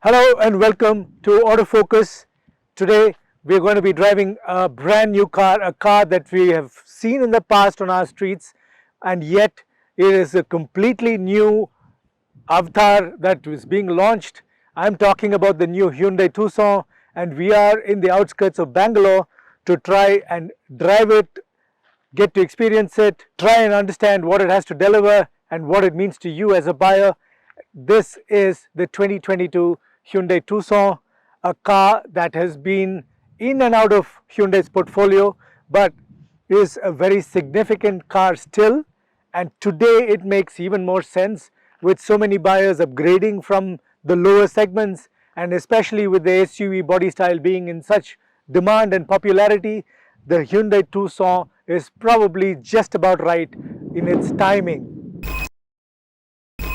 Hello and welcome to Autofocus. Today we're going to be driving a brand new car, a car that we have seen in the past on our streets, and yet it is a completely new avatar that is being launched. I'm talking about the new Hyundai Tucson, and we are in the outskirts of Bangalore to try and drive it, get to experience it, try and understand what it has to deliver and what it means to you as a buyer. This is the 2022 Hyundai Tucson, a car that has been in and out of Hyundai's portfolio, but is a very significant car still. And today it makes even more sense with so many buyers upgrading from the lower segments, and especially with the SUV body style being in such demand and popularity. The Hyundai Tucson is probably just about right in its timing.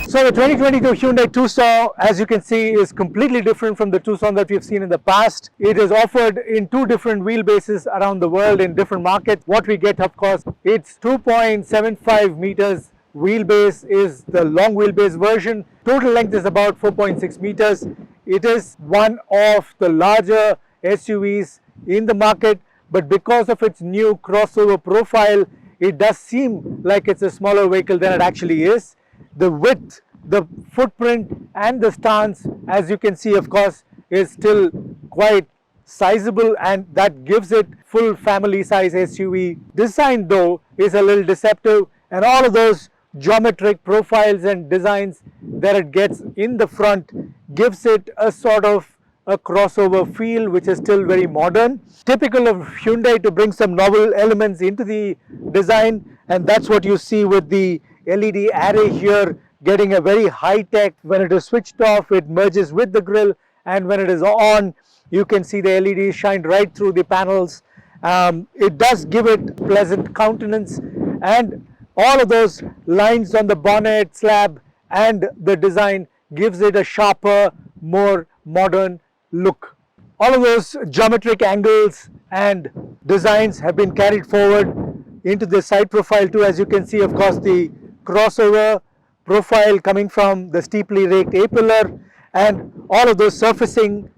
So the 2022 Hyundai Tucson, as you can see, is completely different from the Tucson that we've seen in the past. It is offered in two different wheelbases around the world in different markets. What we get, of course, it's 2.75 meters wheelbase is the long wheelbase version. Total length is about 4.6 meters. It is one of the larger SUVs in the market, but because of its new crossover profile, it does seem like it's a smaller vehicle than it actually is. The width, the footprint and the stance, as you can see, of course, is still quite sizable, and that gives it full family size SUV. Design though is a little deceptive, and all of those geometric profiles and designs that it gets in the front gives it a sort of a crossover feel which is still very modern. Typical of Hyundai to bring some novel elements into the design, and that's what you see with the LED array here, getting a very high-tech. When it is switched off, it merges with the grille, and when it is on, you can see the LEDs shine right through the panels. It does give it pleasant countenance, and all of those lines on the bonnet slab and the design gives it a sharper, more modern look. All of those geometric angles and designs have been carried forward into the side profile too. As you can see, of course, the crossover profile coming from the steeply raked A-pillar, and all of those surfacing,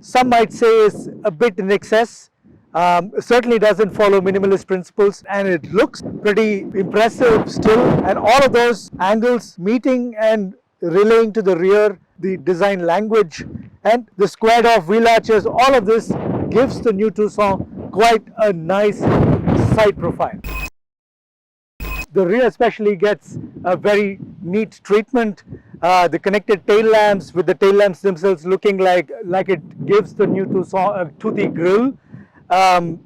some might say, is a bit in excess. Certainly doesn't follow minimalist principles, and it looks pretty impressive still, and all of those angles meeting and relaying to the rear the design language and the squared off wheel arches. All of this gives the new Tucson quite a nice side profile. The rear especially gets a very neat treatment. The connected tail lamps, with the tail lamps themselves looking like it gives the new Tucson a toothy grille, and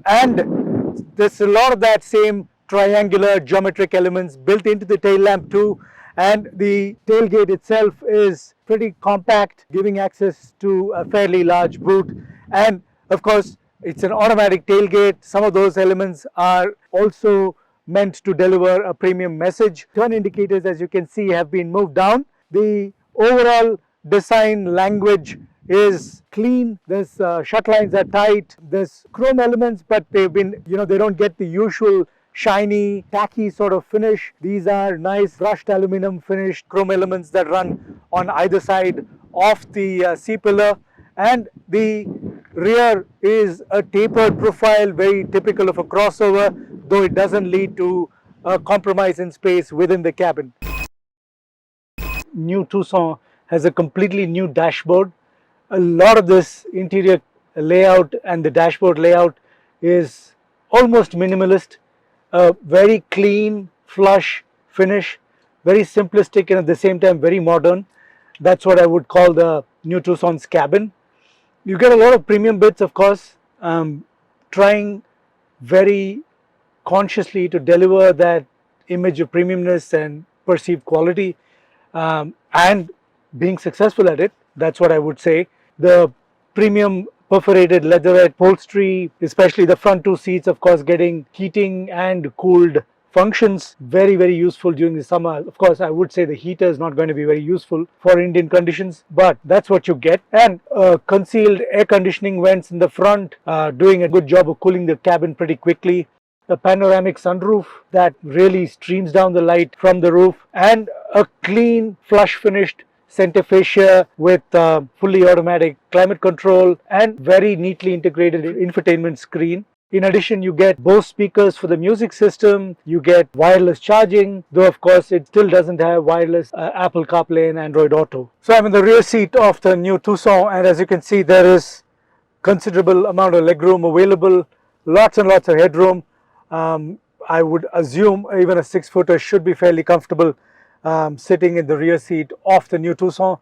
there's a lot of that same triangular geometric elements built into the tail lamp too, and the tailgate itself is pretty compact, giving access to a fairly large boot, and of course it's an automatic tailgate. Some of those elements are also meant to deliver a premium message. Turn indicators, as you can see, have been moved down. The overall design language is clean. There's shut lines are tight. There's chrome elements, but they've been, they don't get the usual shiny, tacky sort of finish. These are nice brushed aluminum finished chrome elements that run on either side of the C-pillar, and the rear is a tapered profile, very typical of a crossover, though it doesn't lead to a compromise in space within the cabin. New Tucson has a completely new dashboard. A lot of this interior layout and the dashboard layout is almost minimalist, a very clean, flush finish, very simplistic and at the same time very modern. That's what I would call the new Tucson's cabin. You get a lot of premium bits, of course, trying very consciously to deliver that image of premiumness and perceived quality, and being successful at it. That's what I would say. The premium perforated leatherette upholstery, especially the front two seats, of course, getting heating and cooled functions, very, very useful during the summer. Of course, I would say the heater is not going to be very useful for Indian conditions, but that's what you get. And concealed air conditioning vents in the front, doing a good job of cooling the cabin pretty quickly. A panoramic sunroof that really streams down the light from the roof, and a clean, flush finished center fascia with fully automatic climate control and very neatly integrated infotainment screen. In addition, you get Bose speakers for the music system, you get wireless charging, though of course it still doesn't have wireless Apple CarPlay and Android Auto. So I'm in the rear seat of the new Tucson, and as you can see, there is considerable amount of legroom available, lots and lots of headroom. I would assume even a 6-footer should be fairly comfortable sitting in the rear seat of the new Tucson.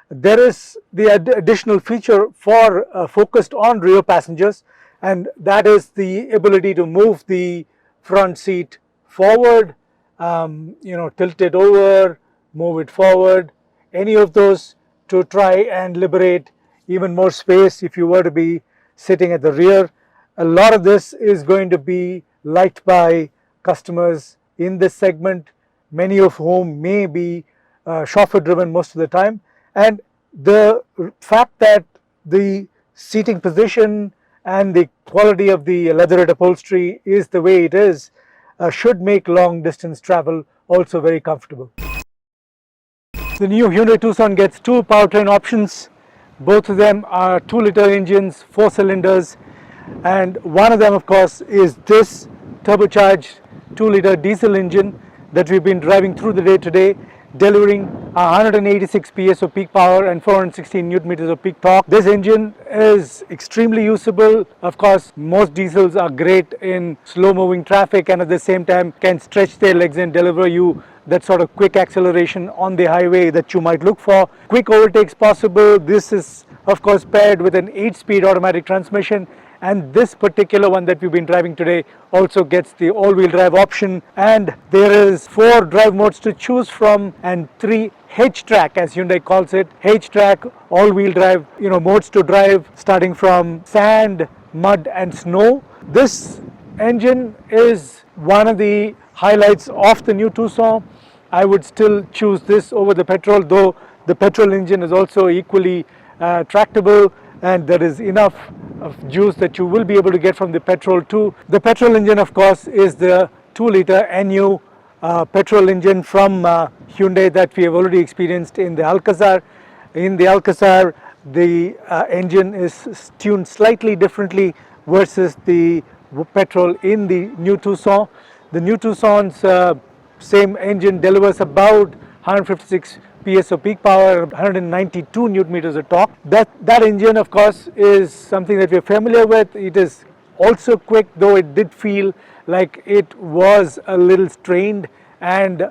There is the additional feature for focused on rear passengers, and that is the ability to move the front seat forward, tilt it over, move it forward, any of those to try and liberate even more space if you were to be sitting at the rear. A lot of this is going to be liked by customers in this segment, many of whom may be chauffeur driven most of the time, and the fact that the seating position and the quality of the leatherette upholstery is the way it is should make long distance travel also very comfortable. The new Hyundai Tucson gets two powertrain options. Both of them are 2-liter engines, 4 cylinders, and one of them of course is this turbocharged 2-liter diesel engine that we've been driving through the day today, delivering 186 PS of peak power and 416 Newton meters of peak torque. This engine is extremely usable. Of course, most diesels are great in slow moving traffic and at the same time can stretch their legs and deliver you that sort of quick acceleration on the highway that you might look for. Quick overtakes possible. This is of course paired with an 8-speed automatic transmission, and this particular one that we've been driving today also gets the all-wheel drive option, and there is 4 drive modes to choose from and 3 H-track, as Hyundai calls it. H-track, all-wheel drive, modes to drive starting from sand, mud and snow. This engine is one of the highlights of the new Tucson. I would still choose this over the petrol, though the petrol engine is also equally tractable, and there is enough of juice that you will be able to get from the petrol too. The petrol engine of course is the 2-liter NU petrol engine from Hyundai that we have already experienced in the Alcazar. In the Alcazar, the engine is tuned slightly differently versus the petrol in the new Tucson. The new Tucson's same engine delivers about 156 PS of peak power, 192 Newton meters of torque. That engine of course is something that we're familiar with. It is also quick, though it did feel like it was a little strained and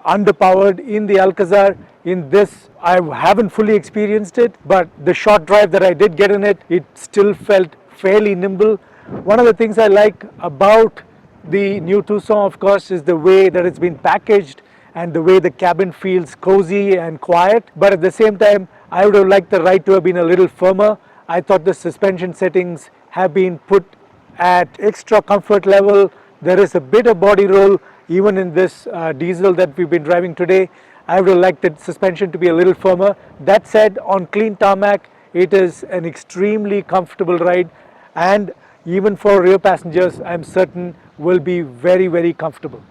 underpowered in the Alcazar. In this, I haven't fully experienced it, but the short drive that I did get in it, it still felt fairly nimble. One of the things I like about the new Tucson of course is the way that it's been packaged and the way the cabin feels cozy and quiet, but at the same time I would have liked the ride to have been a little firmer. I thought the suspension settings have been put at extra comfort level. There is a bit of body roll even in this diesel that we've been driving today. I would have liked the suspension to be a little firmer. That said, on clean tarmac it is an extremely comfortable ride, and even for rear passengers I'm certain will be very, very comfortable.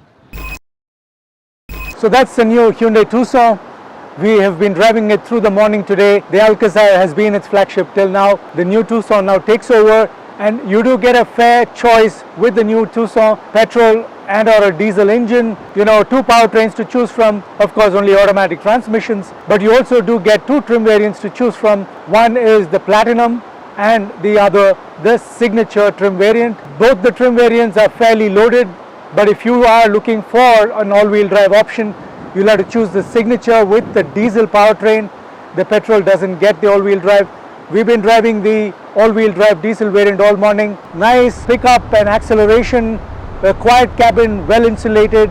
So that's the new Hyundai Tucson. We have been driving it through the morning today. The Alcazar has been its flagship till now. The new Tucson now takes over, and you do get a fair choice with the new Tucson, petrol and or a diesel engine. 2 powertrains to choose from, of course only automatic transmissions, but you also do get 2 trim variants to choose from. One is the Platinum and the other the Signature trim variant. Both the trim variants are fairly loaded, but if you are looking for an all-wheel drive option, you'll have to choose the Signature with the diesel powertrain. The petrol doesn't get the all-wheel drive. We've been driving the all-wheel drive diesel variant all morning. Nice pickup and acceleration, a quiet cabin, well insulated,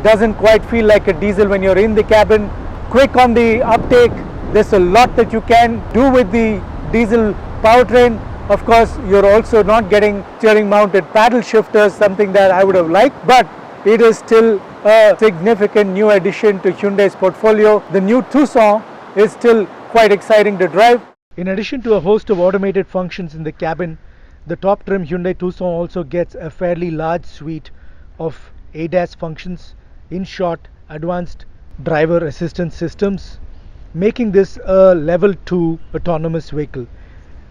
doesn't quite feel like a diesel when you're in the cabin. Quick on the uptake. There's a lot that you can do with the diesel powertrain. Of course, you're also not getting steering mounted paddle shifters, something that I would have liked, but it is still a significant new addition to Hyundai's portfolio. The new Tucson is still quite exciting to drive. In addition to a host of automated functions in the cabin, the top trim Hyundai Tucson also gets a fairly large suite of ADAS functions. In short, advanced driver assistance systems. making this a level 2 autonomous vehicle.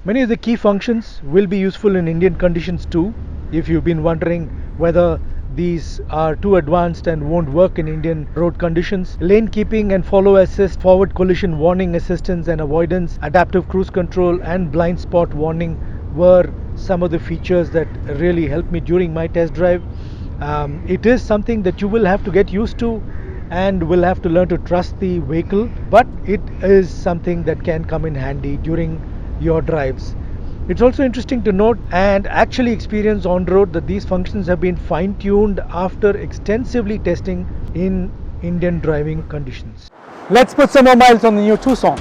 Many of the key functions will be useful in Indian conditions too. If you've been wondering whether these are too advanced and won't work in Indian road conditions, lane keeping and follow assist, forward collision warning assistance and avoidance, adaptive cruise control and blind spot warning were some of the features that really helped me during my test drive. It is something that you will have to get used to and will have to learn to trust the vehicle, but it is something that can come in handy during your drives. It's also interesting to note and actually experience on road that these functions have been fine-tuned after extensively testing in Indian driving conditions. Let's put some more miles on the new Tucson.